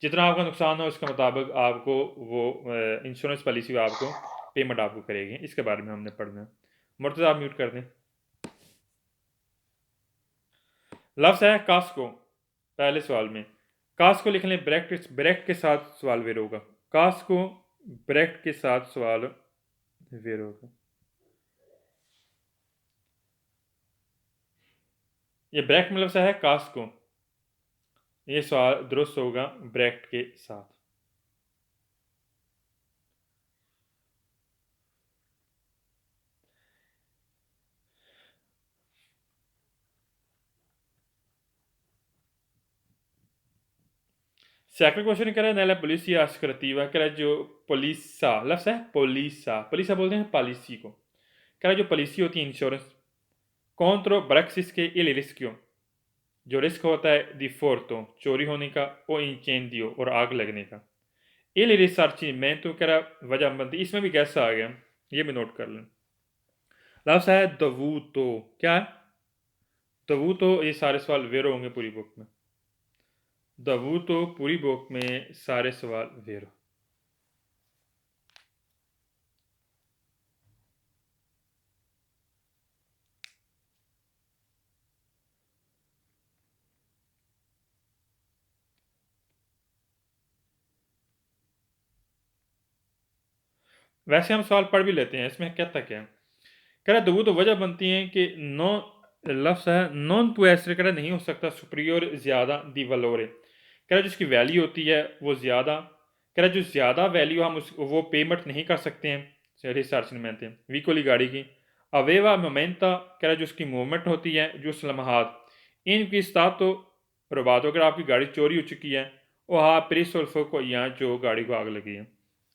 Speaker 1: जितना आपका नुकसान हो उसके मुताबिक आपको वो इंश्योरेंस पॉलिसी आपको पेमेंट आपको करेगी। इसके बारे में हमने पढ़ना है। मुर्तज़ा आप म्यूट कर दें। लफ्ज़ है कास्को, पहले सवाल में कास्को लिख लें, ब्रैकेट के साथ सवाल वेर होगा। कास्को ब्रैकेट के साथ सवाल वेर होगा। ये ब्रैकेट में लफ्ज़ है कास्को, ये सवाल दुरुस्त होगा ब्रैकेट के साथ। सेकंड क्वेश्चन कह रहा है नella polizia assicurativa, कह रहा है जो पोलिसा, लफ्ज़ है पोलिसा, पोलिसा बोलते हैं पॉलिसी को, कह रहा है जो पॉलिसी होती है insurance contro Brexit il rischio, जो रिस्क होता है दी फोर्तो चोरी होने का, ओ इंचेंडियो और आग लगने का, il risarcimento कह रहा वजह बनती, इसमें भी कैसा आ गया ये भी नोट कर लें। लफ्ज़ है dovuto, क्या है dovuto, ये सारे सवाल वेरो होंगे पूरी बुक में, dovuto पूरी बुक में सारे सवाल वेरो। वैसे हम सवाल पढ़ भी लेते हैं, इसमें कहता क्या है, कह रहा दो तो वजह बनती है कि नो लफ्ज़ है नॉन टू ऐसे कह रहा नहीं हो सकता सुपरियर ज़्यादा दी वलोरे, कह रहा जिसकी वैल्यू होती है वो ज़्यादा, कह रहा जो ज़्यादा वैल्यू हम उस वो पेमेंट नहीं कर सकते हैं, risarcimenti veicoli गाड़ी की aveva momenta कह रहा है जो उसकी मूवमेंट होती है जो लम्हात इनकी stato rubato अगर आपकी गाड़ी चोरी हो चुकी है वो हाँ presso il fuoco यहाँ जो गाड़ी को आग लगी है।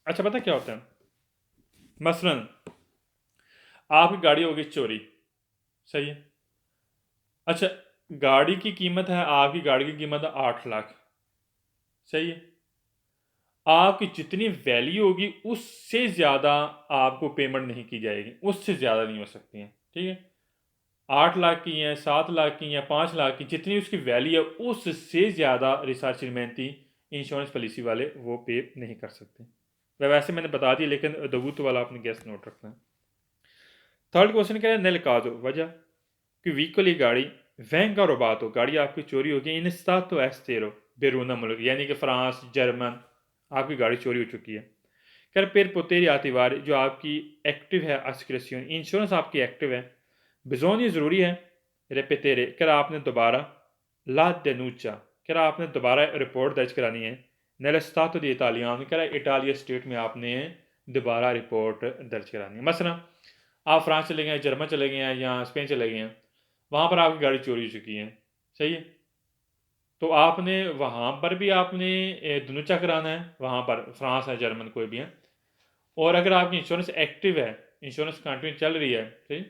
Speaker 1: अच्छा पता क्या होता है, मसलन आपकी गाड़ी हो गई चोरी, सही है। अच्छा गाड़ी की कीमत है, आपकी गाड़ी की कीमत है 8 लाख, सही है। आपकी जितनी वैल्यू होगी उससे ज़्यादा आपको पेमेंट नहीं की जाएगी, उससे ज़्यादा नहीं हो सकती है, ठीक है। 8 लाख की हैं, 7 लाख की या 5 लाख की, जितनी उसकी वैल्यू है उससे ज़्यादा रिसार्चिमेंटी इंश्योरेंस पॉलिसी वाले वो पे नहीं कर सकते। वैसे मैंने बता दिया लेकिन दबूत वाला आपने गैस नोट रखना है। थर्ड क्वेश्चन क्या है, नेल काजो वजह कि व्हीकल ये गाड़ी वैन का रोबात हो, गाड़ी आपकी चोरी होगी इन स्टातो एस्टेरो बेरूना मुल्क यानी कि फ्रांस जर्मन आपकी गाड़ी चोरी हो चुकी है। कर पेर पोतेरी आतिवार जो आपकी एक्टिव है अस्क्रेसियन इंश्योरेंस आपकी एक्टिव है बिजोन ये ज़रूरी है रेपेतेरे कर आपने दोबारा ला डेनूचा कर आपने दोबारा रिपोर्ट दर्ज करानी है नेल स्टातो दी इटालियान कर इटालिया स्टेट में आपने दोबारा रिपोर्ट दर्ज करानी है। मसलन आप फ्रांस चले गए हैं, जर्मन चले गए हैं या स्पेन चले गए हैं, वहाँ पर आपकी गाड़ी चोरी हो चुकी है, सही है। तो आपने वहाँ पर भी आपने दुनुचा कराना है, वहाँ पर फ्रांस है जर्मन कोई भी है। और अगर आपकी इंश्योरेंस एक्टिव है, इंश्योरेंस कंटिन्यू चल रही है, सही,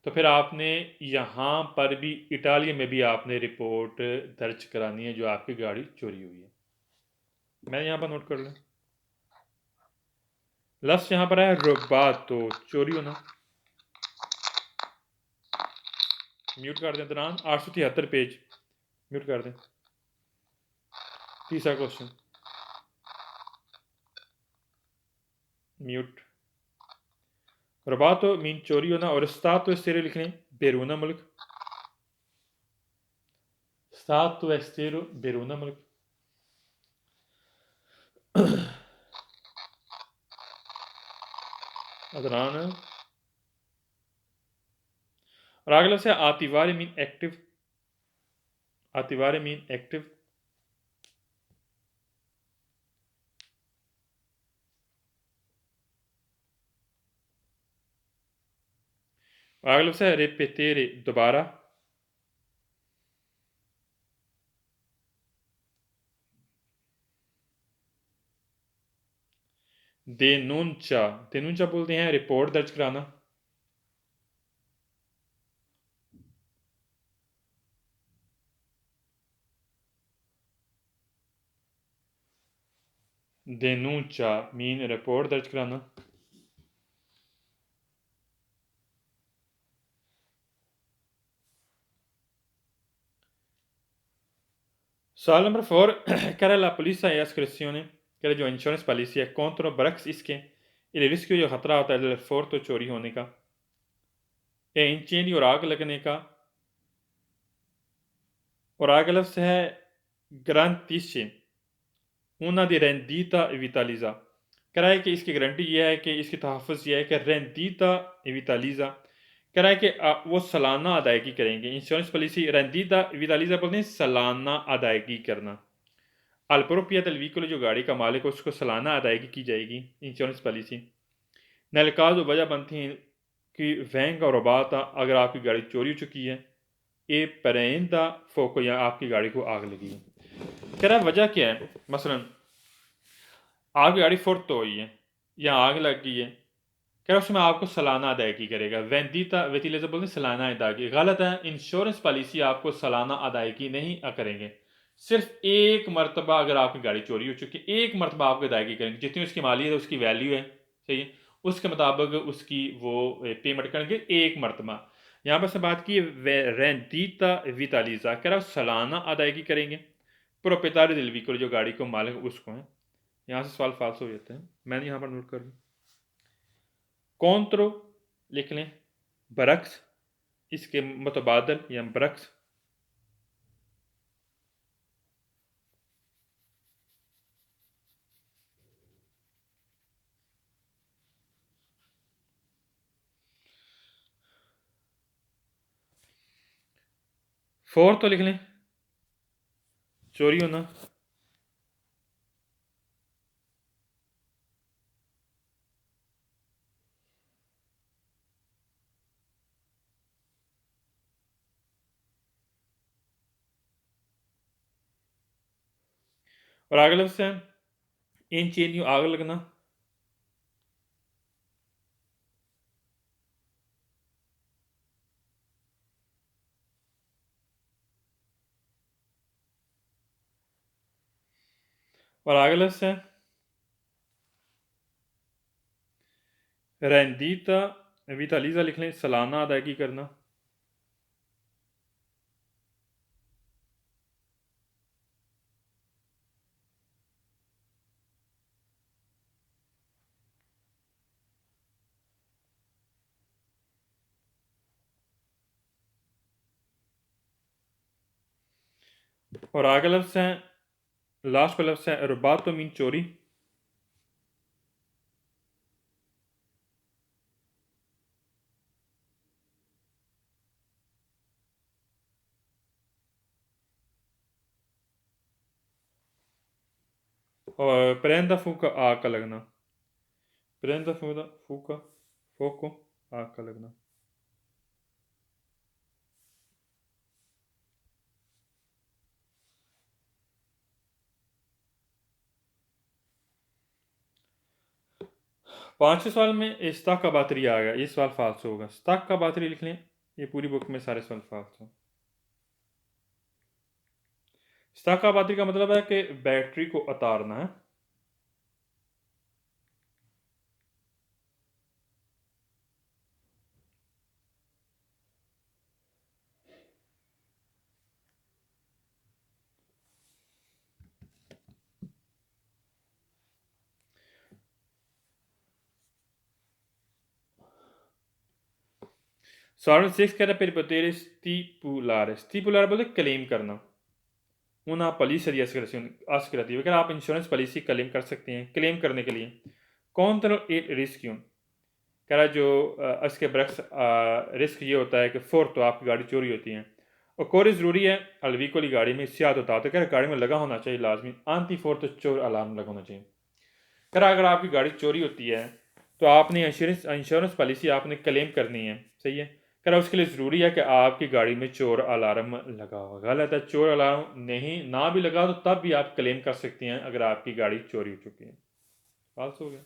Speaker 1: तो फिर आपने यहाँ पर भी इटाली में भी आपने रिपोर्ट दर्ज करानी है जो आपकी गाड़ी चोरी हुई है। मैं यहाँ पर नोट कर लूँ, लफ्ज़ यहाँ पर है रुबातो चोरी होना। म्यूट कर दें दौरान 873 पेज म्यूट कर दें। तीसरा क्वेश्चन म्यूट रुबातो मीन चोरी होना और स्टातो एस्टेरो लिख लें बेरूना मुल्क, स्टातो एस्टेरो बेरूना मुल्क। अदरान और अगला से आतिवारे मीन एक्टिव, आतिवारे मीन एक्टिव। अगला से रिपेटेरे दोबारा, देनूंचा देनूंचा बोलते हैं रिपोर्ट दर्ज कराना। देनूंचा मीन रिपोर्ट दर्ज कराना। सवाल नंबर 4 कह रहा la polizia è ascrizione कह रहा जो इंश्योरेंस पॉलिसी है contro बरक्स इसके il rischio जो खतरा होता है del furto चोरी होने का e incendio और आग लगने का। और आग लफ्ज़ है garantisce una di rendita vitalizza कह रहा है कि इसकी गारंटी यह है कि इसकी तहफ़्फ़ुज़ यह है कि rendita vitalizza कह रहा है कि वो सालाना अदायगी करेंगे। इंश्योरेंस पॉलिसी rendita vitalizza बोलते हैं सालाना अदायगी करना। अल प्रोपिएट del vehicolo जो गाड़ी का मालिक है उसको सालाना अदायगी की जाएगी इंश्योरेंस पॉलिसी। नलकाज वजह बनती हैं कि वैन का रुबाता अगर आपकी गाड़ी चोरी हो चुकी है ए परेंदा फोको या आपकी गाड़ी को आग लगी है। कह रहा है वजह क्या है, मसलन आपकी गाड़ी फुर्त हो गई है या आग लग गई है, कह रहा उसमें आपको सालाना अदायगी करेगा। वैंदीता वेतीले से बोलते सालाना अदायगी गलत है। इंश्योरेंस पॉलिसी आपको सालाना अदायगी नहीं करेंगे, सिर्फ एक मरतबा अगर आपकी गाड़ी चोरी हो चुकी है एक मरतबा आपको अदायगी करेंगे, जितनी उसकी मालियत है उसकी वैल्यू है, सही है, उसके मुताबिक उसकी वो पेमेंट करेंगे एक मरतबा। यहाँ पर से बात की रेंदीता वितालीजा कह रहा सालाना अदायगी करेंगे। प्रोपेतारी दिल व्हीकल जो गाड़ी को मालिक उसको है। यहाँ से सवाल फाल्स हो जाते हैं, मैंने यहाँ पर नोट कर लिया। कॉन्ट्रो लिख लें बरक्स इसके मुतबादल या बरक्स। फोर तो लिख लें चोरी होना। और आगे लफ्ज़ है इंचेंदियों आग लगना। और आगे लफ्ज़ है रेंदीता वितालीज़ा लिख लें, सालाना अदायगी करना। और आगे लफ्ज़ है लास्ट का लफ्ज़ है रुबात मीन चोरी। और प्रेंदा फूका आग का लगना। प्रेंदा फूका फोको आग का लगना। पांचवें सवाल में इस्ताक का बातरी आ गया, ये सवाल फाल्स होगा। इस्ताक का बातरी लिख लें, ये पूरी बुक में सारे सवाल फाल्स हैं। इस्ताक का बातरी का मतलब है कि बैटरी को उतारना है। सवाल 6 कह रहा है per poter stipulare, stipulare बोलते क्लेम करना। una polizia di assicurativa, अगर आप इंश्योरेंस पॉलिसी क्लेम कर सकते हैं। क्लेम करने के लिए contro il rischio, कह रहा है जो इसके बरक्स रिस्क ये होता है कि फोर्थ तो आपकी गाड़ी चोरी होती है। और कोर ज़रूरी है अलवीको वाली गाड़ी में सियात होता है, तो कह रहा गाड़ी में लगा होना चाहिए लाजमी आंटी फोर्थ तो चोर अलार्म लगा होना चाहिए। कह रहा अगर आपकी गाड़ी चोरी होती है तो आपने इंश्योरेंस पॉलिसी आपने क्लेम करनी है, सही है। कह रहा उसके लिए ज़रूरी है कि आपकी गाड़ी में चोर अलार्म लगा हो। गलत है, चोर अलार्म नहीं ना भी लगा तो तब भी आप क्लेम कर सकते हैं अगर आपकी गाड़ी चोरी हो चुकी है। फाल्स हो गया।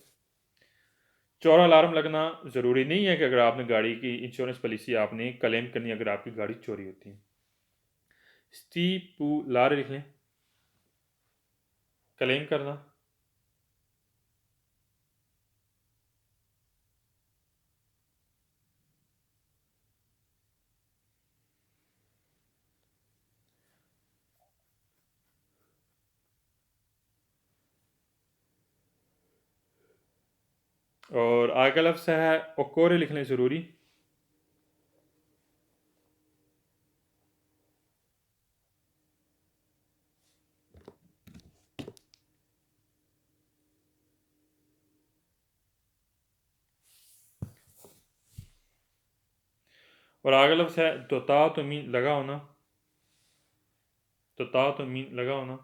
Speaker 1: चोर अलार्म लगना ज़रूरी नहीं है कि अगर आपने गाड़ी की इंश्योरेंस पॉलिसी आपने क्लेम करनी अगर आपकी गाड़ी चोरी होती है। स्टिपुलारे लिख लें, क्लेम करना। और आगे लफ्ज़ है ओकोरे लिख लें ज़रूरी। और आगे लफ्ज़ है दोता तो मीन लगा होना। दोता तो मीन लगा होना।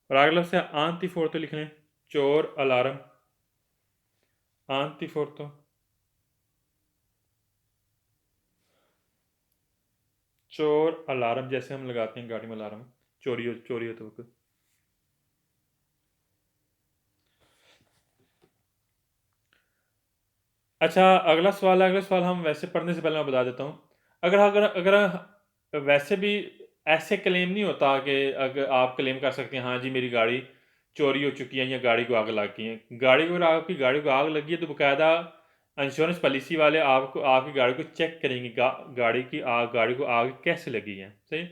Speaker 1: और आगे लफ्ज़ है आंटी फोर्तो लिख लें, चोर अलार्म। आंटी फोर्तो चोर अलार्म, जैसे हम लगाते हैं गाड़ी में अलार्म चोरी हो तो वक्त। अच्छा अगला सवाल हम वैसे पढ़ने से पहले मैं बता देता हूँ। अगर अगर अगर वैसे भी ऐसे क्लेम नहीं होता कि अगर आप क्लेम कर सकते हैं हाँ जी मेरी गाड़ी चोरी हो चुकी है या गाड़ी को आग लग गई है। गाड़ी को अगर आपकी गाड़ी को आग लगी है तो बाकायदा इंश्योरेंस पॉलिसी वाले आपको आपकी गाड़ी को चेक करेंगे गाड़ी को आग कैसे लगी है, सही।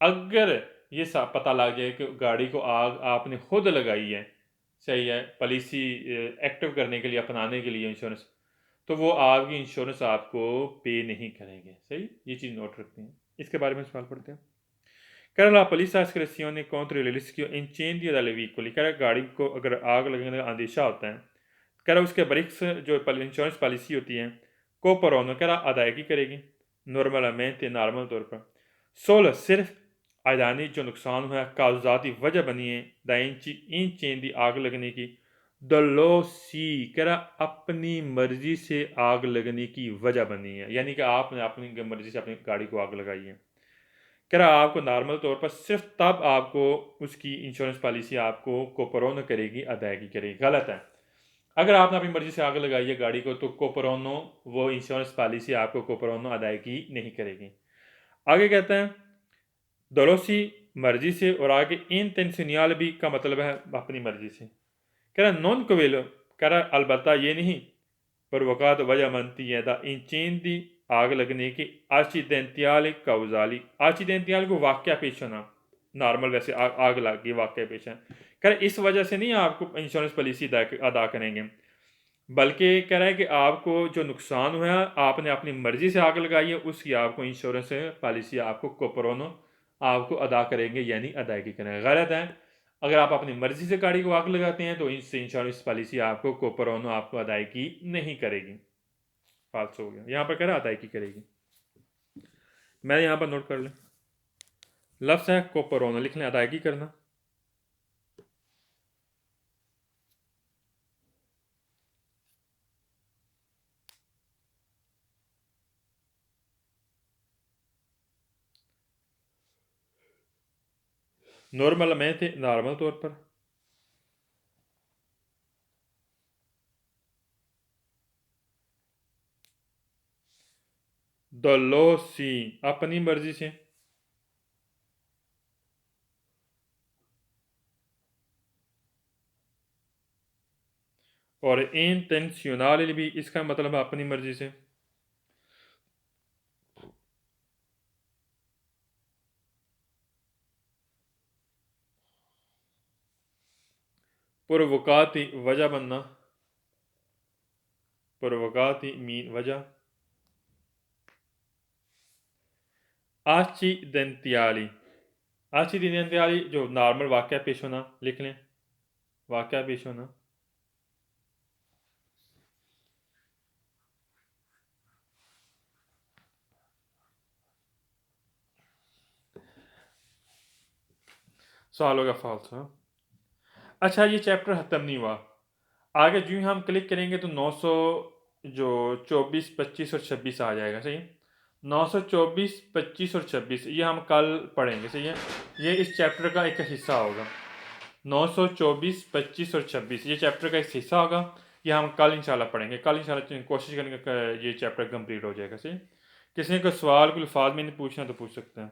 Speaker 1: अगर ये पता लग जाए कि गाड़ी को आग आपने खुद लगाई है, सही है, पॉलिसी एक्टिव करने के लिए अपनाने के लिए इंश्योरेंस, तो वो आपकी इंश्योरेंस आपको पे नहीं करेंगे, सही। ये चीज़ नोट रखते हैं। इसके बारे में सवाल पढ़ते हैं। कह la polizia di assicurazione contro il rischio incendio dalle veicoli, कह रहा गाड़ी को अगर आग लगने का अंदेशा होता है, कह रहा उसके ब्रिक्स जो इंश्योरेंस पॉलिसी होती है को परोनो कह रहा अदायगी करेगी नॉर्मलमेंट नॉर्मल तौर पर सोल सिर्फ आयदानी जो नुकसान हुआ कागजाती वजह बनी है द इंच इन चेन दी आग लगने की दलोसी कह रहा अपनी मर्जी से आग लगने की वजह बनी है, यानी कि आपने अपनी मर्जी से अपनी गाड़ी को आग लगाई है। कह रहा आपको नॉर्मल तौर पर सिर्फ तब आपको उसकी इंश्योरेंस पॉलिसी आपको कोपरोनो करेगी, अदायगी करेगी। गलत है। अगर आपने अपनी मर्जी से आग लगाई है गाड़ी को तो कोपरोनो वो इंश्योरेंस पॉलिसी आपको कोपरोनो अदायगी नहीं करेगी। आगे कहते हैं दलोसी मर्जी से, और आगे इंटेंशनियल भी का मतलब है अपनी मर्जी से। कह रहा नॉन कवेलो कह रहा अलबत्ता ये नहीं पर वक़ात वजह मनती है दा इंचेंदी आग लगने की आचिदेंतियाल काउजाली। आचिदेंतियाल को वाक़या पेश होना, नॉर्मल वैसे आग लग गई वाक़या पेश है। कह रहा इस वजह से नहीं आपको इंश्योरेंस पॉलिसी अदा करेंगे, बल्कि कह रहा है कि आपको जो नुकसान हुआ आपने अपनी मर्जी से आग लगाई है उसकी आपको इंश्योरेंस पॉलिसी आपको कोपरोनो आपको अदा करेंगे, यानी अदायगी करेंगे। गलत है। अगर आप अपनी मर्जी से गाड़ी को आग लगाते हैं तो इससे इंश्योरेंस पॉलिसी आपको कोपरोनो आपको अदायगी नहीं करेगी। फाल्स हो गया। यहाँ पर कह रहा अदायगी करेगी। मैं यहाँ पर नोट कर लें, लफ्ज़ है कोपरोनो, लिख लें अदायगी करना। नॉर्मल में थे नॉर्मल तौर पर दलोसी अपनी मर्जी से, और इंटेंशनल भी इसका मतलब है अपनी मर्जी से। पुरवकाती वजह बनना, पुरवकाती मीन वजह। आचिदेंतियाली, आचिदेंतियाली जो नॉर्मल वाक़या पेश होना, लिख लें वाक़या पेश होना। सवाल होगा फाल्स। हाँ अच्छा, ये चैप्टर ख़त्म नहीं हुआ। आगे जो ही हम क्लिक करेंगे तो 900 जो 24, 25 और 26 आ जाएगा। सही है। 924, 25 और 26 ये हम कल पढ़ेंगे। सही है। ये इस चैप्टर का एक हिस्सा होगा। 924, 25 और 26 ये चैप्टर का एक हिस्सा होगा। ये हम कल इंशाल्लाह पढ़ेंगे। कल इंशाल्लाह कोशिश करेंगे कि ये चैप्टर कंप्लीट हो जाएगा। सही। किसी ने कोई सवाल कोई अल्फाज में नहीं पूछना तो पूछ सकते हैं।